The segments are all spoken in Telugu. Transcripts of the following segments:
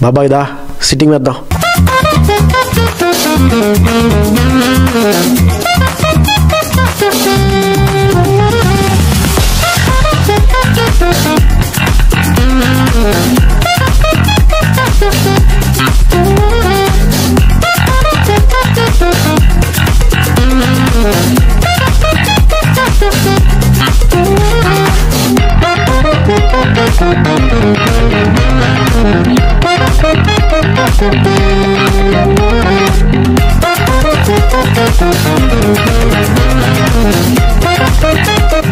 బాబాయ్ దా సిట్టింగ్ వేద్దాం.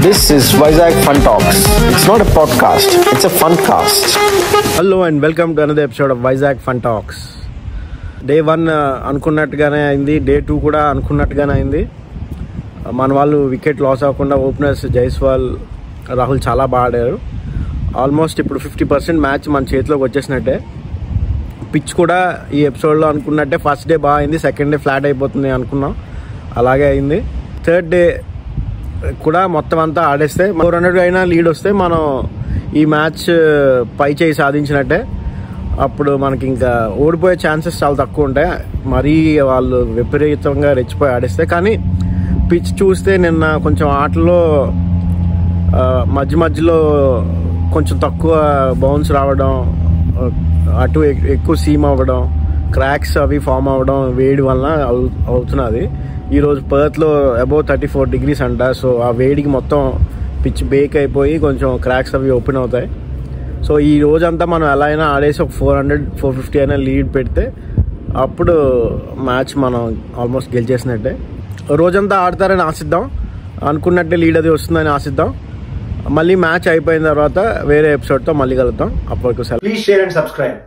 This is Vizag Fun Talks. It's not a podcast, it's a fun cast. Hello and welcome to another episode of Vizag Fun Talks. Day 1 అనుకున్నట్టుగానే అయింది, Day 2 కూడా అనుకున్నట్టుగానే అయింది. మన వాళ్ళు వికెట్ లాస్ అవ్వకుండా ఓపెనర్స్ జైస్వాల్, రాహుల్ చాలా బాగా ఆడారు. ఆల్మోస్ట్ ఇప్పుడు 50% మ్యాచ్ మన చేతిలోకి వచ్చేసినట్టే. పిచ్ కూడా ఈ ఎపిసోడ్లో అనుకున్నట్టే ఫస్ట్ డే బాగా అయింది, సెకండ్ డే ఫ్లాట్ అయిపోతుంది అనుకున్నాం, అలాగే అయింది. థర్డ్ డే కూడా మొత్తం అంతా ఆడేస్తే 400 అయినా లీడ్ వస్తే మనం ఈ మ్యాచ్ పై చేయి సాధించినట్టే. అప్పుడు మనకి ఇంకా ఓడిపోయే ఛాన్సెస్ చాలా తక్కువ ఉంటాయి, మరీ వాళ్ళు విపరీతంగా రెచ్చిపోయి ఆడేస్తే. కానీ పిచ్ చూస్తే నిన్న కొంచెం ఆటలో మధ్యలో కొంచెం తక్కువ బౌన్స్ రావడం, అటు ఎక్కువ సీమ్ అవ్వడం, క్రాక్స్ అవి ఫామ్ అవ్వడం వేడి వలన అవుతున్నది. ఈరోజు పర్త్లో అబౌవ్ 34 degrees అంట. సో ఆ వేడికి మొత్తం పిచ్ బేక్ అయిపోయి కొంచెం క్రాక్స్ అవి ఓపెన్ అవుతాయి. సో ఈ రోజంతా మనం ఎలా అయినా ఆడేసి ఒక 400-450 అయినా లీడ్ పెడితే అప్పుడు మ్యాచ్ మనం ఆల్మోస్ట్ గెలిచేసినట్టే. రోజంతా ఆడతారని ఆశిద్దాం, అనుకున్నట్టే లీడ్ అది వస్తుందని ఆశిద్దాం. మళ్ళీ మ్యాచ్ అయిపోయిన తర్వాత వేరే ఎపిసోడ్తో మళ్ళీ కలుద్దాం. అప్పటికి ప్లీజ్ షేర్ అండ్ సబ్స్క్రైబ్.